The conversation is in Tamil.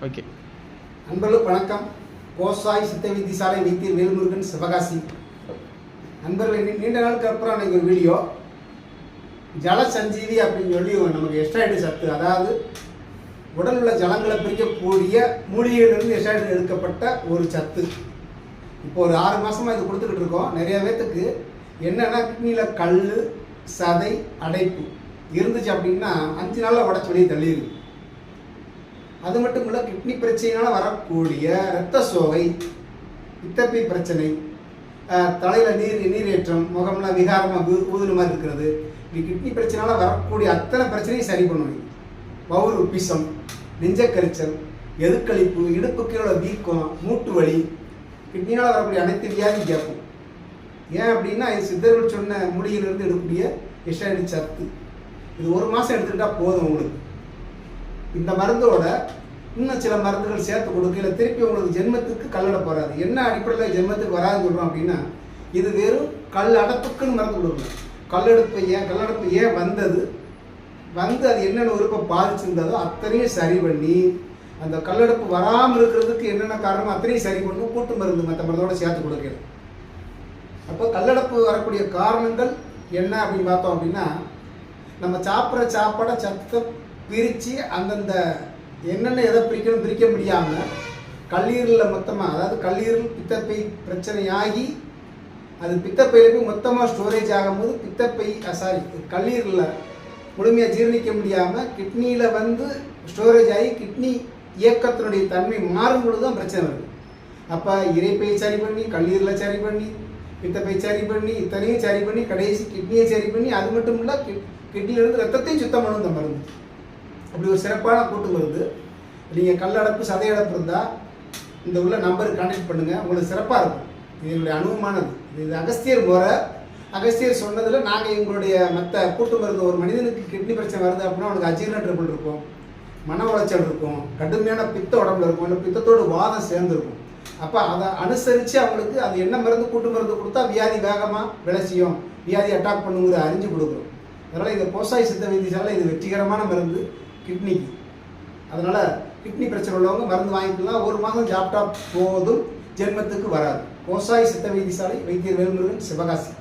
ஓகே. நண்பர்களுக்கு வணக்கம். கோசாய் சித்த வைத்தியசாலை வைத்தியர் வேல்முருகன், சிவகாசி. நண்பர்கள், நீண்ட நாளுக்கு அப்புறம் அன்றைக்கி ஒரு வீடியோ, ஜலசஞ்சீவி அப்படின்னு சொல்லி நமக்கு எக்ஸ்ட்ராய்டு சத்து, அதாவது உடல் உள்ள ஜலங்களை பிரிக்கக்கூடிய மூலிகையிலிருந்து எக்ஸ்ட்ராய்டு எடுக்கப்பட்ட ஒரு சத்து. இப்போ ஒரு 6 மாதமாக இது கொடுத்துக்கிட்டு இருக்கோம். நிறைய பேர்த்துக்கு என்னென்னா கிட்னியில் கல், சதை அடைப்பு இருந்துச்சு அப்படின்னா 5 நாளில் உடச்சி வெளியே தள்ளிடுது. அது மட்டும் இல்லை, கிட்னி பிரச்சனையினால் வரக்கூடிய இரத்த சோகை, பித்தப்பை பிரச்சனை, தலையில் நீரேற்றம், முகம்லாம் விகாரமாக ஊதுன மாதிரி இருக்கிறது, இப்படி கிட்னி பிரச்சனையால் வரக்கூடிய அத்தனை பிரச்சனையும் சரி பண்ணுவீங்க. வவுறு பிசம், நெஞ்சக்கரிச்சல், எதுக்களிப்பு, இடுப்பு கீழே வீக்கம், மூட்டு வலி, கிட்னினால் வரக்கூடிய அனைத்து வியாதி கேட்போம். ஏன் அப்படின்னா இது சித்தர்கள் சொன்ன மூலிகையிலிருந்து எடுக்கக்கூடிய எக்ஸ்ட்ராய்டு சத்து. இது 1 மாதம் எடுத்துக்கிட்டால் போதும். உங்களுக்கு இந்த மருந்தோட இன்னும் சில மருந்துகள் சேர்த்து கொடுக்கல, திருப்பி உங்களுக்கு ஜென்மத்துக்கு கல்லடப்பு வராது. என்ன அடிப்படையில் ஜென்மத்துக்கு வராதுன்னு சொல்கிறோம் அப்படின்னா, இது வெறும் கல் அடப்புக்குன்னு மருந்து கொடுக்கணும். கல்லடப்பு ஏன் வந்தது, அது என்னென்ன உறுப்பை பாதிச்சிருந்ததோ அத்தனையும் சரி பண்ணி, அந்த கல்லடப்பு வராமல் இருக்கிறதுக்கு என்னென்ன காரணம் அத்தனையும் சரி பண்ணும். கூட்டு மருந்து மற்ற மருந்தோட சேர்த்து கொடுக்கல. அப்போ கல்லடப்பு வரக்கூடிய காரணங்கள் என்ன அப்படின்னு பார்த்தோம் அப்படின்னா, நம்ம சாப்பிட்ற சாப்பாடை சத்தை பிரித்து அந்தந்த என்னென்ன எதை பிரிக்க முடியாமல் கல்லீரலில் மொத்தமாக, அதாவது கல்லீரல் பித்தப்பை பிரச்சனையாகி அது பித்தப்பையில் போய் மொத்தமாக ஸ்டோரேஜ் ஆகும்போது கல்லீரலில் முழுமையாக ஜீரணிக்க முடியாமல் கிட்னியில் ஸ்டோரேஜ் ஆகி கிட்னி இயக்கத்தினுடைய தன்மை மாறும் பொழுது தான் பிரச்சனை வருது. அப்போ இறைப்பையை சரி பண்ணி, கல்லீரலை சரி பண்ணி, பித்தப்பை சரி பண்ணி, இத்தனையும் சரி பண்ணி, கடைசி கிட்னியை சரி பண்ணி, அது மட்டும் இல்லை கிட்னியிலிருந்து ரத்தத்தையும் சுத்தம் பண்ணும் இந்த மருந்து. அப்படி ஒரு சிறப்பான கூட்டு மருந்து. நீங்கள் கல்லடப்பு, சதையடப்பு இருந்தால் இந்த உள்ள நம்பருக்கு கான்டாக்ட் பண்ணுங்கள். உங்களுக்கு சிறப்பாக இருக்கும். இது என்னுடைய அனுபவமானது. இது அகஸ்தியர் முறை. அகஸ்தியர் சொன்னதில் நாங்கள் எங்களுடைய மற்ற கூட்டு மருந்து, ஒரு மனிதனுக்கு கிட்னி பிரச்சனை வருது அப்படின்னா அவனுக்கு அஜீரண ட்ரபிள் இருக்கும், மன உளைச்சல் இருக்கும், கடுமையான பித்த உடம்புல இருக்கும், இல்லை பித்தத்தோடு வாதம் சேர்ந்துருக்கும். அப்போ அதை அனுசரித்து அவங்களுக்கு அது என்ன மருந்து, கூட்டு மருந்து கொடுத்தா வியாதி வேகமாக விளைச்சியும் வியாதி அட்டாக் பண்ணுங்கிற அறிஞ்சு கொடுக்குறோம். அதனால் இந்த கோசாய் சித்த வைத்தியசாலை இது வெற்றிகரமான மருந்து கிட்னிக்கு. அதனால் கிட்னி பிரச்சனை உள்ளவங்க மருந்து வாங்கிக்கலாம். 1 மாதம் சாப்பிட்டா போதும், ஜென்மத்துக்கு வராது. கோசாய் சித்த வைத்தியசாலை வைத்தியர் வேல்முருகன், சிவகாசி.